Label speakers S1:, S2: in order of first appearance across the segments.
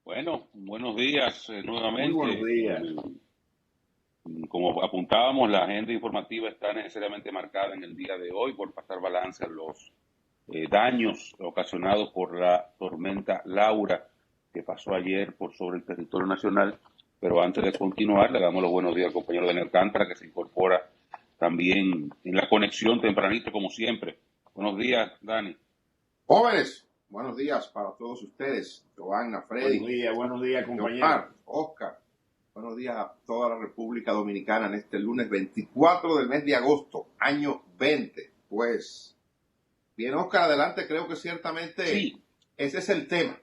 S1: Bueno, buenos días
S2: Muy buenos
S1: nuevamente.
S2: días.
S1: Como apuntábamos, la agenda informativa está necesariamente marcada en el día de hoy por pasar balance a los daños ocasionados por la tormenta Laura que pasó ayer por sobre el territorio nacional. Pero antes de continuar, le damos los buenos días al compañero Daniel Alcántara, que se incorpora también en la conexión tempranito, como siempre. Buenos días, Dani.
S2: Jóvenes, buenos días para todos ustedes. Giovanna, Freddy,
S3: Buenos días, compañero.
S2: Omar, Oscar. Buenos días a toda la República Dominicana en este lunes 24 del mes de agosto, año 20. Pues, bien, Oscar, adelante. Creo que ciertamente
S1: Sí,
S2: ese es el tema.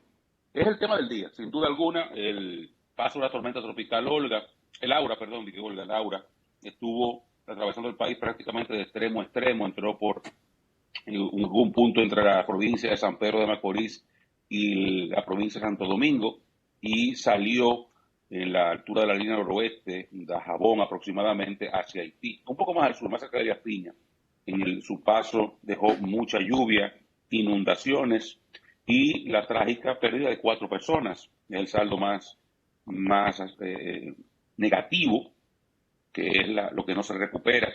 S1: es el tema del día, sin duda alguna, el paso de la tormenta tropical Laura, estuvo atravesando el país prácticamente de extremo a extremo, entró por algún punto entre la provincia de San Pedro de Macorís y la provincia de Santo Domingo y salió en la altura de la línea noroeste de Dajabón aproximadamente hacia Haití, un poco más al sur, más cerca de Elías Piña. Su paso dejó mucha lluvia, inundaciones y la trágica pérdida de 4 personas. Es el saldo más negativo, que es lo que no se recupera.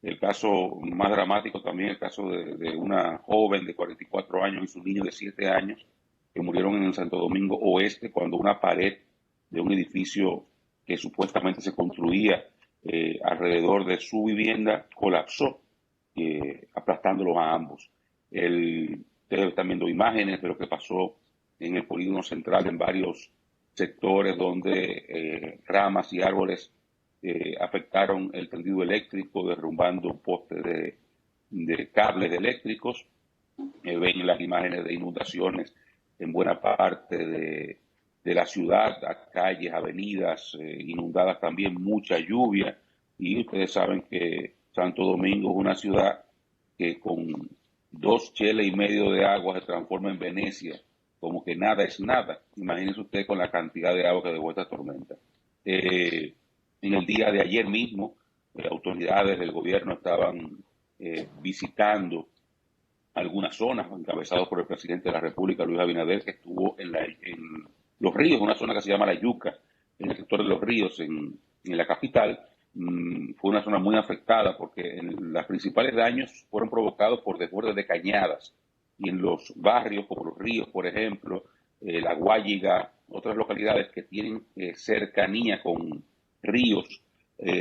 S1: El caso más dramático también, el caso de una joven de 44 años y su niño de 7 años que murieron en el Santo Domingo Oeste cuando una pared de un edificio que supuestamente se construía alrededor de su vivienda colapsó, aplastándolos a ambos. Ustedes están viendo imágenes de lo que pasó en el polígono central, en varios sectores donde ramas y árboles afectaron el tendido eléctrico, derrumbando postes de cables eléctricos. Ven las imágenes de inundaciones en buena parte de la ciudad, calles, avenidas inundadas también, mucha lluvia. Y ustedes saben que Santo Domingo es una ciudad que con 2 cheles y medio de agua se transforma en Venecia, como que nada es nada. Imagínense usted con la cantidad de agua que dejó esta tormenta. Eh, en el día de ayer mismo, autoridades del gobierno estaban visitando algunas zonas, encabezados por el presidente de la República, Luis Abinader, que estuvo en Los Ríos, una zona que se llama La Yuca, en el sector de Los Ríos, en la capital. Fue una zona muy afectada porque los principales daños fueron provocados por desbordes de cañadas. Y en los barrios, como Los Ríos, por ejemplo, La Guayiga, otras localidades que tienen cercanía con ríos,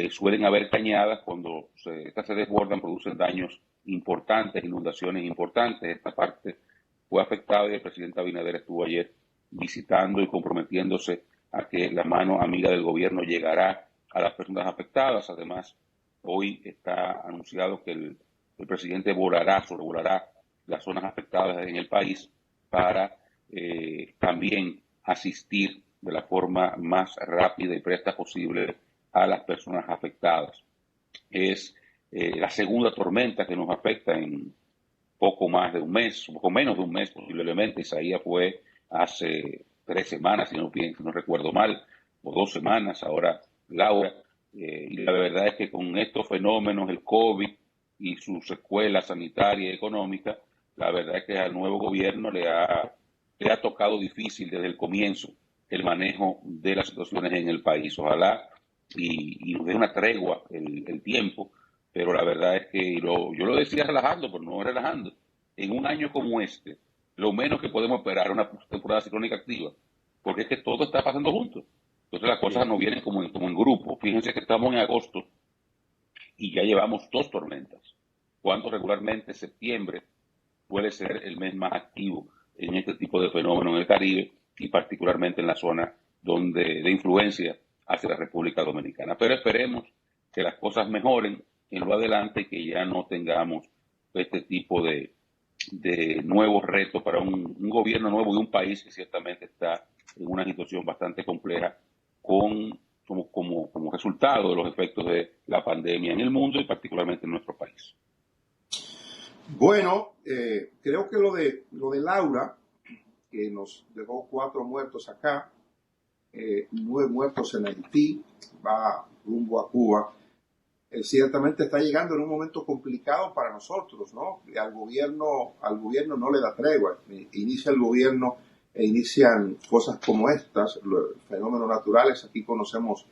S1: suelen haber cañadas. Cuando estas se desbordan, producen daños importantes, inundaciones importantes. Esta parte fue afectada y el presidente Abinader estuvo ayer visitando y comprometiéndose a que la mano amiga del gobierno llegará a las personas afectadas. Además, hoy está anunciado que el presidente sobrevolará las zonas afectadas en el país para también asistir de la forma más rápida y presta posible a las personas afectadas. Es la segunda tormenta que nos afecta en poco más de un mes, un poco menos de un mes posiblemente. Isaías fue hace 3 semanas, si no recuerdo mal, o 2 semanas, ahora Laura. Y la verdad es que con estos fenómenos, el COVID y su secuela sanitaria y económica, la verdad es que al nuevo gobierno le ha tocado difícil desde el comienzo el manejo de las situaciones en el país. Ojalá y nos dé una tregua el tiempo, pero la verdad es que yo lo decía relajando, pero no relajando. En un año como este, lo menos que podemos esperar es una temporada ciclónica activa, porque es que todo está pasando junto. Entonces las cosas no vienen como en grupo. Fíjense que estamos en agosto y ya llevamos 2 tormentas, cuando regularmente septiembre puede ser el mes más activo en este tipo de fenómenos en el Caribe y particularmente en la zona de influencia hacia la República Dominicana. Pero esperemos que las cosas mejoren en lo adelante y que ya no tengamos este tipo de nuevos retos para un gobierno nuevo y un país que ciertamente está en una situación bastante compleja como resultado de los efectos de la pandemia en el mundo y particularmente en nuestro país.
S2: Bueno, creo que lo de Laura, que nos dejó 4 muertos acá, 9 muertos en Haití, va rumbo a Cuba. Ciertamente está llegando en un momento complicado para nosotros, ¿no? Al gobierno no le da tregua. Inicia el gobierno e inician cosas como estas, los fenómenos naturales. Aquí conocemos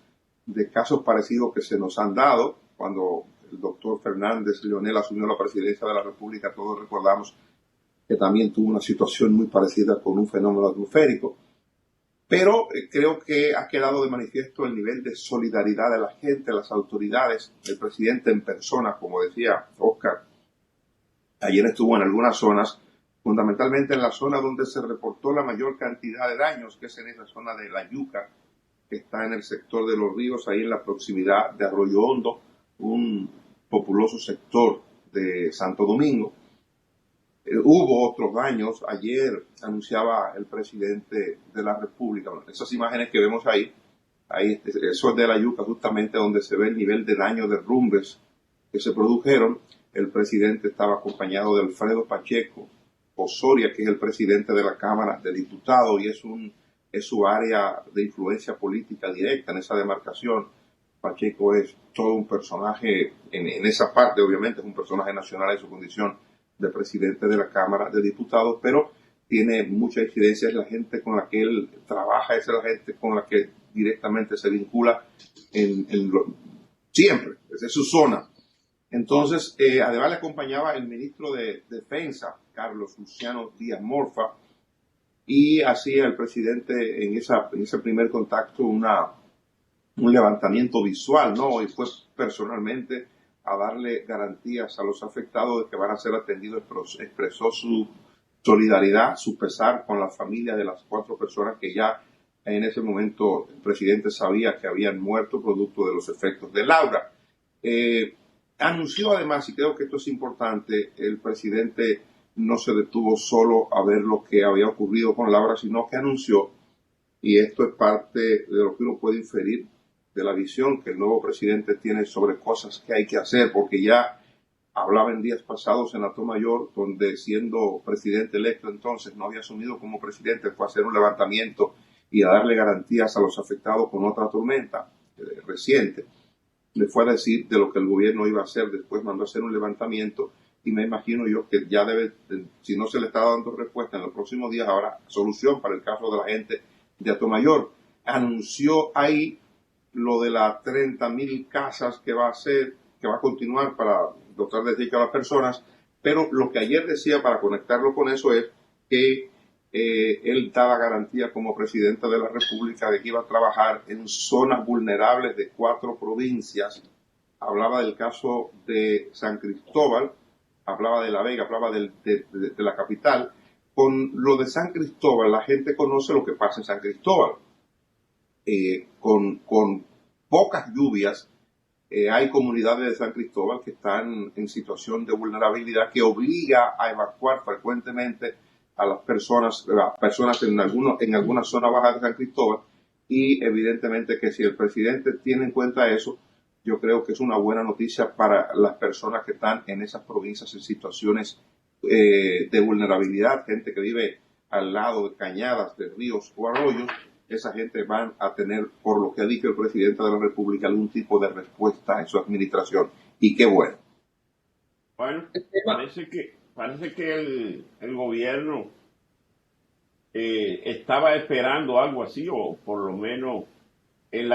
S2: de casos parecidos que se nos han dado. Cuando el doctor Fernández Leonel asumió la presidencia de la República, todos recordamos que también tuvo una situación muy parecida con un fenómeno atmosférico. Pero creo que ha quedado de manifiesto el nivel de solidaridad de la gente, las autoridades, el presidente en persona, como decía Oscar. Ayer estuvo en algunas zonas, fundamentalmente en la zona donde se reportó la mayor cantidad de daños, que es en esa zona de La Yuca, que está en el sector de Los Ríos, ahí en la proximidad de Arroyo Hondo, un populoso sector de Santo Domingo. Hubo otros daños. Ayer anunciaba el presidente de la República, bueno, esas imágenes que vemos ahí, eso es de La Yuca, justamente donde se ve el nivel de daño, derrumbes que se produjeron. El presidente estaba acompañado de Alfredo Pacheco Osoria, que es el presidente de la Cámara de Diputados y es su área de influencia política directa en esa demarcación. Pacheco es todo un personaje en esa parte, obviamente es un personaje nacional en su condición de presidente de la Cámara de Diputados, pero tiene mucha incidencia, es la gente con la que él trabaja, es la gente con la que directamente se vincula siempre, esa es su zona. Entonces, además le acompañaba el ministro de Defensa, Carlos Luciano Díaz Morfa, y hacía el presidente en ese primer contacto un levantamiento visual, ¿no? Y fue personalmente a darle garantías a los afectados de que van a ser atendidos. Expresó su solidaridad, su pesar con la familia de las 4 personas que ya en ese momento el presidente sabía que habían muerto producto de los efectos de Laura. Anunció además, y creo que esto es importante, el presidente no se detuvo solo a ver lo que había ocurrido con Laura, sino que anunció, y esto es parte de lo que uno puede inferir de la visión que el nuevo presidente tiene sobre cosas que hay que hacer, porque ya hablaba en días pasados en Atomayor, donde siendo presidente electo entonces no había asumido como presidente, fue a hacer un levantamiento y a darle garantías a los afectados con otra tormenta reciente. Le fue a decir de lo que el gobierno iba a hacer, después mandó a hacer un levantamiento y me imagino yo que ya debe, si no se le está dando respuesta en los próximos días, habrá solución para el caso de la gente de Atomayor. Anunció ahí lo de las 30.000 casas que va a hacer, que va a continuar para dotar de techo a las personas, pero lo que ayer decía, para conectarlo con eso, es que él daba garantía como presidente de la República de que iba a trabajar en zonas vulnerables de 4 provincias. Hablaba del caso de San Cristóbal, hablaba de La Vega, hablaba de la capital. Con lo de San Cristóbal, la gente conoce lo que pasa en San Cristóbal. Con pocas lluvias, hay comunidades de San Cristóbal que están en situación de vulnerabilidad que obliga a evacuar frecuentemente a las personas en alguna zona baja de San Cristóbal, y evidentemente que si el presidente tiene en cuenta eso, yo creo que es una buena noticia para las personas que están en esas provincias en situaciones de vulnerabilidad, gente que vive al lado de cañadas, de ríos o arroyos. Esa gente van a tener, por lo que ha dicho el presidente de la República, algún tipo de respuesta en su administración. Y qué bueno.
S3: Bueno, parece que el gobierno estaba esperando algo así, o por lo menos en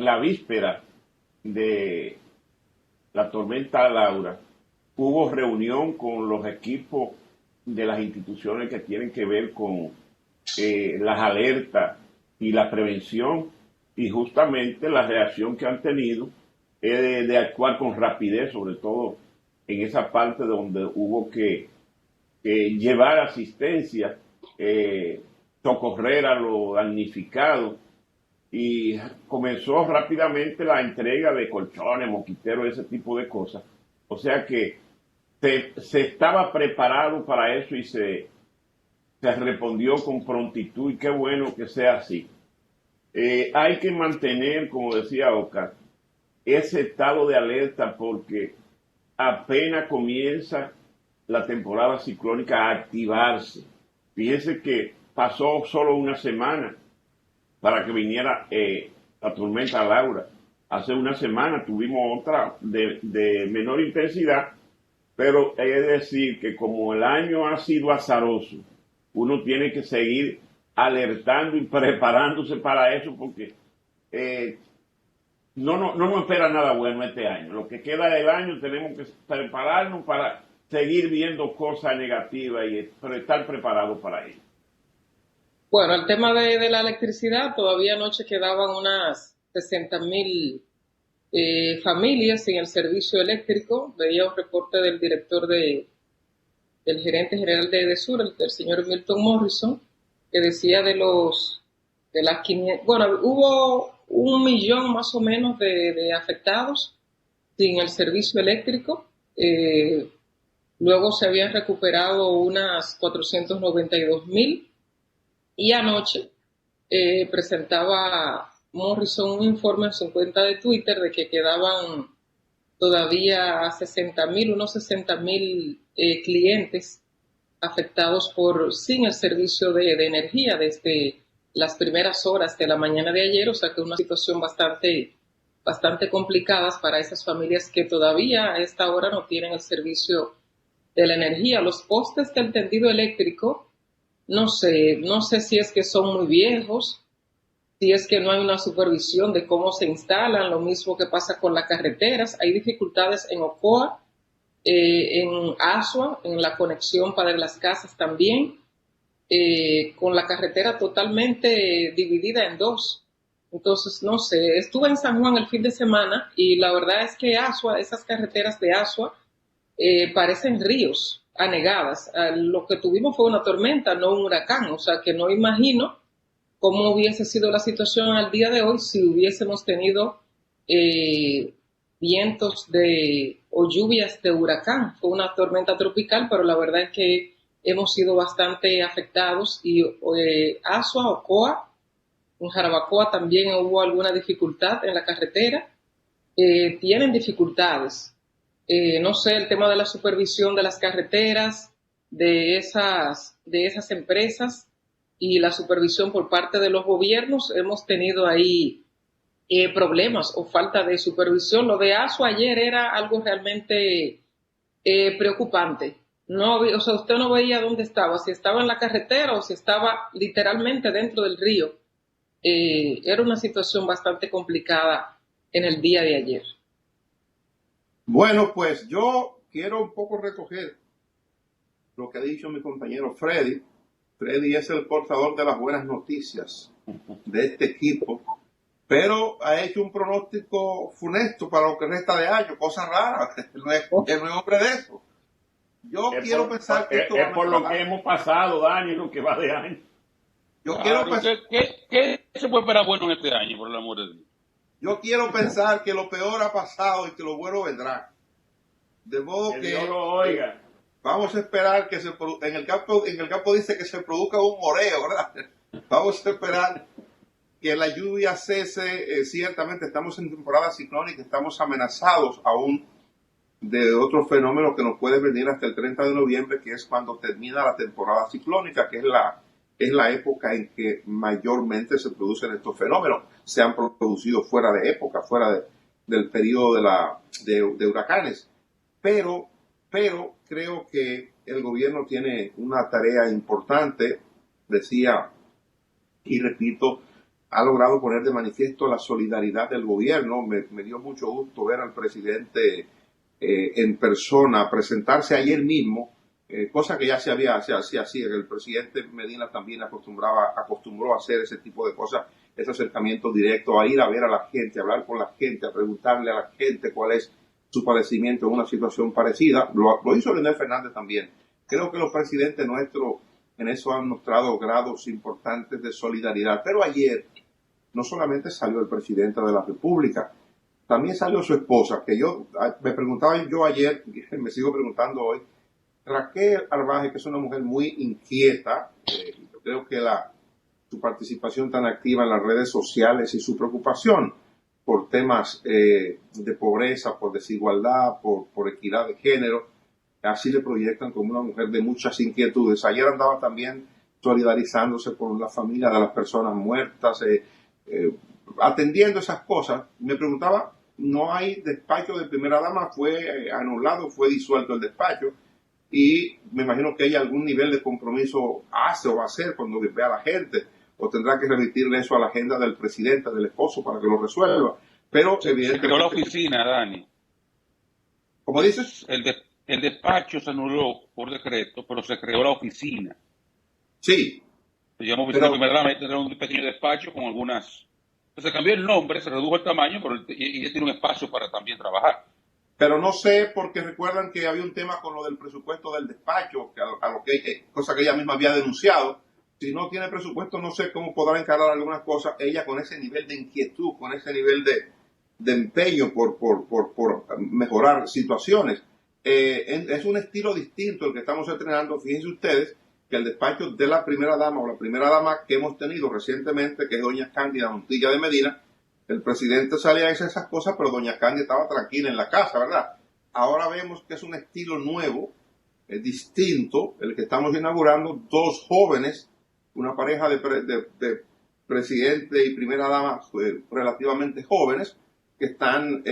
S3: la víspera de la tormenta Laura, hubo reunión con los equipos de las instituciones que tienen que ver con las alertas y la prevención, y justamente la reacción que han tenido es de actuar con rapidez, sobre todo en esa parte donde hubo que llevar asistencia, socorrer a los damnificados, y comenzó rápidamente la entrega de colchones, mosquiteros, ese tipo de cosas. O sea que se estaba preparado para eso y se respondió con prontitud, y qué bueno que sea así. Hay que mantener, como decía Oscar, ese estado de alerta, porque apenas comienza la temporada ciclónica a activarse. Fíjense que pasó solo una semana para que viniera la tormenta Laura. Hace una semana tuvimos otra de menor intensidad, pero hay que decir que como el año ha sido azaroso, uno tiene que seguir alertando y preparándose para eso, porque no nos espera nada bueno este año. Lo que queda del año tenemos que prepararnos para seguir viendo cosas negativas y estar preparados para ello.
S4: Bueno, el tema de la electricidad, todavía anoche quedaban unas 60.000 familias sin el servicio eléctrico. Veía un reporte del del gerente general de EDESUR, el señor Milton Morrison, que decía de las 500, bueno, hubo 1 millón más o menos de afectados sin el servicio eléctrico. Luego se habían recuperado unas 492.000 y anoche presentaba Morrison un informe en su cuenta de Twitter de que quedaban todavía unos 60.000 clientes afectados sin el servicio de energía desde las primeras horas de la mañana de ayer, o sea que es una situación bastante complicada para esas familias que todavía a esta hora no tienen el servicio de la energía. Los postes del tendido eléctrico, no sé si es que son muy viejos, si es que no hay una supervisión de cómo se instalan, lo mismo que pasa con las carreteras. Hay dificultades en Ocoa, en Asua, en la conexión para las casas también, con la carretera totalmente dividida en dos. Entonces, no sé, estuve en San Juan el fin de semana y la verdad es que Asua, esas carreteras de Asua, parecen ríos anegadas. Lo que tuvimos fue una tormenta, no un huracán, o sea que no imagino cómo hubiese sido la situación al día de hoy si hubiésemos tenido vientos o lluvias de huracán. Fue una tormenta tropical, pero la verdad es que hemos sido bastante afectados y Asua, Ocoa, en Jarabacoa también hubo alguna dificultad en la carretera. Tienen dificultades. No sé, el tema de la supervisión de las carreteras, de esas empresas y la supervisión por parte de los gobiernos, hemos tenido ahí problemas o falta de supervisión. Lo de Asua ayer era algo realmente preocupante. No, o sea, usted no veía dónde estaba, si estaba en la carretera o si estaba literalmente dentro del río. Era una situación bastante complicada en el día de ayer.
S2: Bueno, pues yo quiero un poco recoger lo que ha dicho mi compañero Freddy. Freddy es el portador de las buenas noticias de este equipo, pero ha hecho un pronóstico funesto para lo que resta de año, cosa rara. No es hombre de eso. Yo quiero pensar que esto
S3: es por lo que hemos pasado, Dani, lo que va de año.
S2: Yo quiero pensar
S1: ¿Qué se puede esperar bueno en este año, por el amor de Dios?
S2: Yo quiero pensar que lo peor ha pasado y que lo bueno vendrá. De modo que
S3: Dios lo oiga.
S2: Vamos a esperar que en el campo dice que se produzca un moreo, ¿verdad? Vamos a esperar que la lluvia cese. Ciertamente estamos en temporada ciclónica, estamos amenazados aún de otro fenómeno que nos puede venir hasta el 30 de noviembre, que es cuando termina la temporada ciclónica, que es la época en que mayormente se producen estos fenómenos. Se han producido fuera de época, del periodo de huracanes. Pero creo que el gobierno tiene una tarea importante, decía y repito, ha logrado poner de manifiesto la solidaridad del gobierno. Me dio mucho gusto ver al presidente en persona presentarse ayer mismo, cosa que ya se hacía así. El presidente Medina también acostumbró a hacer ese tipo de cosas, ese acercamiento directo, a ir a ver a la gente, a hablar con la gente, a preguntarle a la gente cuál es su padecimiento en una situación parecida. Lo hizo Leonel Fernández también. Creo que los presidentes nuestros en eso han mostrado grados importantes de solidaridad. Pero ayer no solamente salió el presidente de la República, también salió su esposa, que me preguntaba yo ayer, me sigo preguntando hoy, Raquel Arbaje, que es una mujer muy inquieta. Yo creo que su participación tan activa en las redes sociales y su preocupación por temas de pobreza, por desigualdad, por equidad de género, así le proyectan como una mujer de muchas inquietudes. Ayer andaba también solidarizándose con la familia de las personas muertas, atendiendo esas cosas. Me preguntaba, no hay despacho de primera dama, fue anulado, fue disuelto el despacho. y me imagino que ella algún nivel de compromiso hace o va a hacer cuando vea a la gente, o tendrá que remitirle eso a la agenda del presidente, del esposo, para que lo resuelva. Pero
S1: Se creó la oficina, Dani.
S2: ¿Cómo dices?
S1: El despacho se anuló por decreto, pero se creó la oficina.
S2: Sí.
S1: Se llamó oficina primera dama, era un pequeño despacho con algunas... Se cambió el nombre, se redujo el tamaño, pero y ella tiene un espacio para también trabajar.
S2: Pero no sé, porque recuerdan que había un tema con lo del presupuesto del despacho, que a lo que cosa que ella misma había denunciado. Si no tiene presupuesto, no sé cómo podrá encarar algunas cosas. Ella con ese nivel de inquietud, con ese nivel de empeño por mejorar situaciones. Es un estilo distinto el que estamos estrenando. Fíjense ustedes que el despacho de la primera dama o la primera dama que hemos tenido recientemente, que es doña Cándida Montilla de Medina, el presidente salía a decir esas cosas, pero doña Cándida estaba tranquila en la casa, ¿verdad? Ahora vemos que es un estilo nuevo, es distinto, el que estamos inaugurando, dos jóvenes, una pareja de presidente y primera dama relativamente jóvenes, que están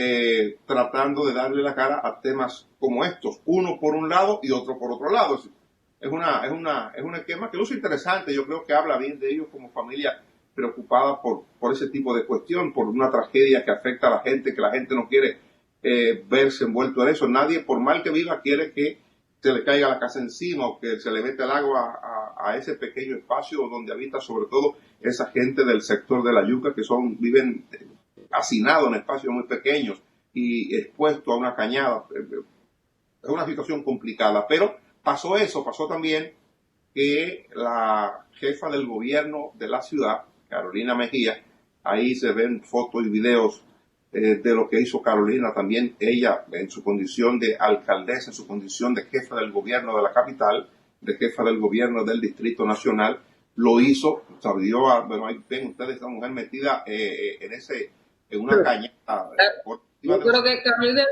S2: tratando de darle la cara a temas como estos, uno por un lado y otro por otro lado. Es un esquema que luce interesante, yo creo que habla bien de ellos como familia preocupada por ese tipo de cuestión, por una tragedia que afecta a la gente, que la gente no quiere verse envuelto en eso. Nadie, por mal que viva, quiere que se le caiga la casa encima o que se le meta el agua a ese pequeño espacio donde habita sobre todo esa gente del sector de la yuca que viven hacinados en espacios muy pequeños y expuestos a una cañada. Es una situación complicada, pero pasó eso, pasó también que la jefa del gobierno de la ciudad, Carolina Mejía, ahí se ven fotos y videos de lo que hizo Carolina, también ella en su condición de alcaldesa, en su condición de jefa del gobierno de la capital, de jefa del gobierno del Distrito Nacional, lo hizo, bueno, ahí ven ustedes esta mujer metida en una cañada.
S4: Yo creo que Carolina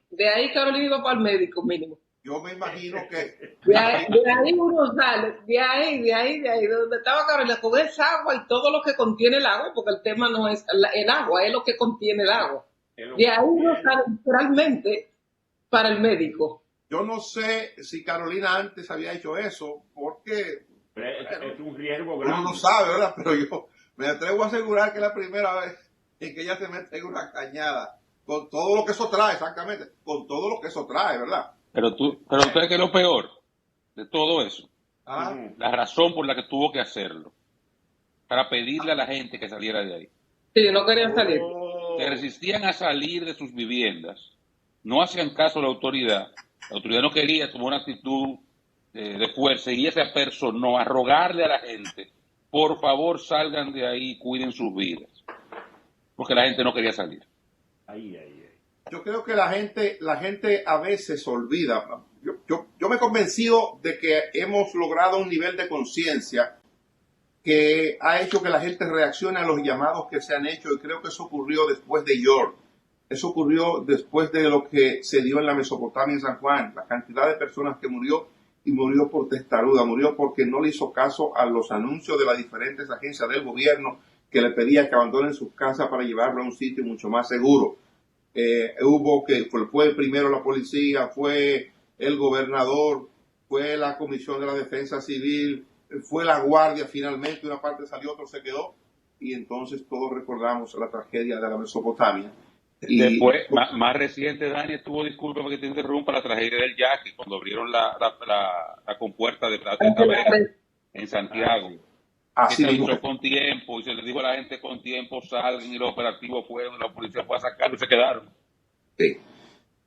S4: de ahí Carolina iba para el médico mínimo.
S2: Yo me imagino que...
S4: De ahí uno sale, de ahí, de donde estaba Carolina, con esa agua y todo lo que contiene el agua, porque el tema no es el agua, es lo que contiene el agua. De ahí uno sale literalmente para el médico.
S2: Yo no sé si Carolina antes había hecho eso, porque...
S3: Es un riesgo grande.
S2: Uno no sabe, ¿verdad? Pero yo me atrevo a asegurar que es la primera vez en que ella se mete en una cañada, con todo lo que eso trae, exactamente, con todo lo que eso trae, ¿verdad?
S1: Pero ustedes que es lo peor de todo eso, la razón por la que tuvo que hacerlo, para pedirle a la gente que saliera de ahí.
S4: Sí, no querían salir.
S1: Se resistían a salir de sus viviendas, no hacían caso a la autoridad no quería, tomó una actitud de fuerza y esa personó a rogarle a la gente, por favor salgan de ahí y cuiden sus vidas, porque la gente no quería salir.
S2: Yo creo que la gente a veces olvida. Yo me he convencido de que hemos logrado un nivel de conciencia que ha hecho que la gente reaccione a los llamados que se han hecho, y creo que eso ocurrió después de York. Eso ocurrió después de lo que se dio en la Mesopotamia, en San Juan. La cantidad de personas que murió, y murió por testaruda, murió porque no le hizo caso a los anuncios de las diferentes agencias del gobierno que le pedían que abandonen sus casas para llevarlo a un sitio mucho más seguro. Fue primero la policía, fue el gobernador, fue la Comisión de la Defensa Civil, fue la Guardia finalmente, una parte salió, otra se quedó, y entonces todos recordamos la tragedia de la Mesopotamia.
S1: Después, más reciente, Dani, estuvo, discúlpame que te interrumpa, la tragedia del Yaqui, cuando abrieron la compuerta de Tavera en Santiago.
S2: Así
S1: se hizo con tiempo y se les dijo a la gente con tiempo, salgan, y los operativos fueron, la policía fue a sacarlo y se quedaron.
S2: Sí.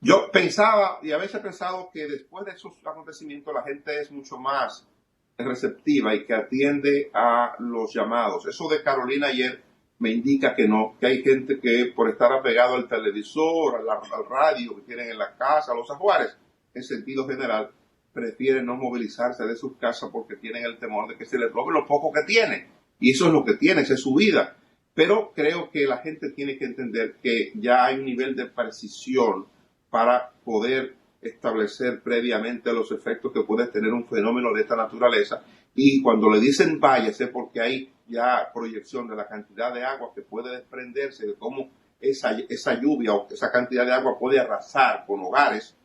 S2: Yo pensaba, y a veces he pensado, que después de esos acontecimientos la gente es mucho más receptiva y que atiende a los llamados. Eso de Carolina ayer me indica que no, que hay gente que por estar apegado al televisor, al radio que tienen en la casa, los ajuares, en sentido general, prefieren no movilizarse de sus casas porque tienen el temor de que se les robe lo poco que tienen. Y eso es lo que tiene, esa es su vida. Pero creo que la gente tiene que entender que ya hay un nivel de precisión para poder establecer previamente los efectos que puede tener un fenómeno de esta naturaleza. Y cuando le dicen váyase, porque hay ya proyección de la cantidad de agua que puede desprenderse, de cómo esa lluvia o esa cantidad de agua puede arrasar con hogares.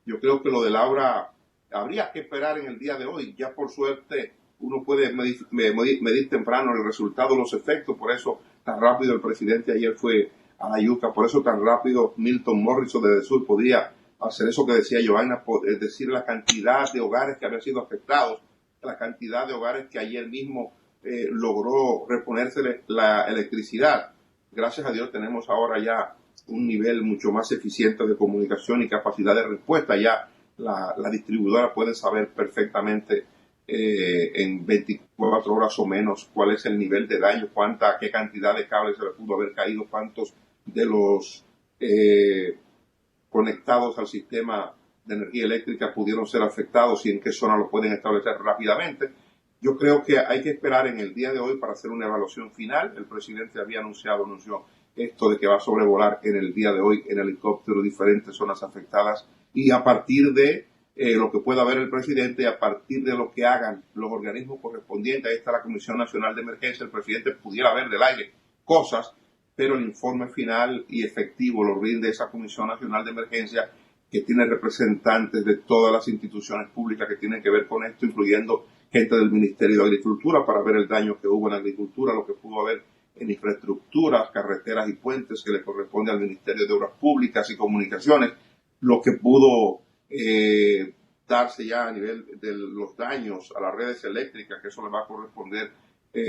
S2: Yo creo que lo de Laura habría que esperar en el día de hoy. Ya por suerte uno puede medir temprano el resultado, los efectos, por eso tan rápido el presidente ayer fue a la yuca, por eso tan rápido Milton Morrison desde el sur podía hacer eso que decía Joanna, es decir, la cantidad de hogares que habían sido afectados, la cantidad de hogares que ayer mismo logró reponerse la electricidad. Gracias a Dios tenemos ahora ya un nivel mucho más eficiente de comunicación y capacidad de respuesta. Ya la distribuidora puede saber perfectamente en 24 horas o menos cuál es el nivel de daño, qué cantidad de cables se le pudo haber caído, cuántos de los conectados al sistema de energía eléctrica pudieron ser afectados y en qué zona lo pueden establecer rápidamente. Yo creo que hay que esperar en el día de hoy para hacer una evaluación final. El presidente anunció esto de que va a sobrevolar en el día de hoy en helicóptero diferentes zonas afectadas y a partir de lo que pueda ver el presidente, a partir de lo que hagan los organismos correspondientes, ahí está la Comisión Nacional de Emergencia, el presidente pudiera ver del aire cosas, pero el informe final y efectivo lo rinde esa Comisión Nacional de Emergencia que tiene representantes de todas las instituciones públicas que tienen que ver con esto, incluyendo gente del Ministerio de Agricultura para ver el daño que hubo en agricultura, lo que pudo haber en infraestructuras, carreteras y puentes que le corresponde al Ministerio de Obras Públicas y Comunicaciones, lo que pudo darse ya a nivel de los daños a las redes eléctricas, que eso le va a corresponder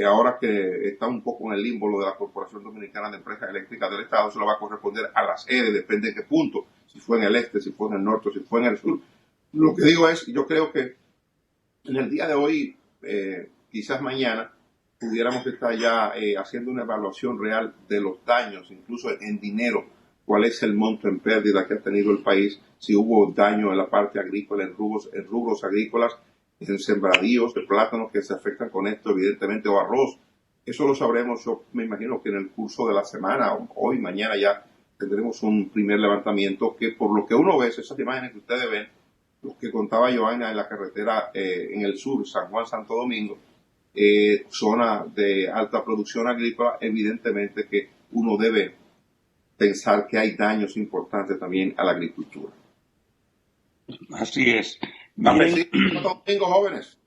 S2: ahora que está un poco en el limbo lo de la Corporación Dominicana de Empresas Eléctricas del Estado, eso le va a corresponder a las EDE, depende de qué punto, si fue en el este, si fue en el norte, si fue en el sur. Lo que digo es, yo creo que en el día de hoy, quizás mañana, pudiéramos estar ya haciendo una evaluación real de los daños, incluso en dinero, cuál es el monto en pérdida que ha tenido el país, si hubo daño en la parte agrícola, en rubros agrícolas, en sembradíos de plátanos que se afectan con esto, evidentemente, o arroz. Eso lo sabremos, yo me imagino que en el curso de la semana, hoy, mañana ya, tendremos un primer levantamiento que por lo que uno ve, esas imágenes que ustedes ven, los que contaba Joanna en la carretera en el sur, San Juan, Santo Domingo, zona de alta producción agrícola, evidentemente que uno debe pensar que hay daños importantes también a la agricultura.
S1: Así es.
S2: Cafecito Santo Domingo, jóvenes.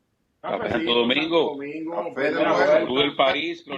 S1: Café Santo Domingo.
S2: Café de
S3: Bueno,
S2: Nuevo.
S1: Todo el país lo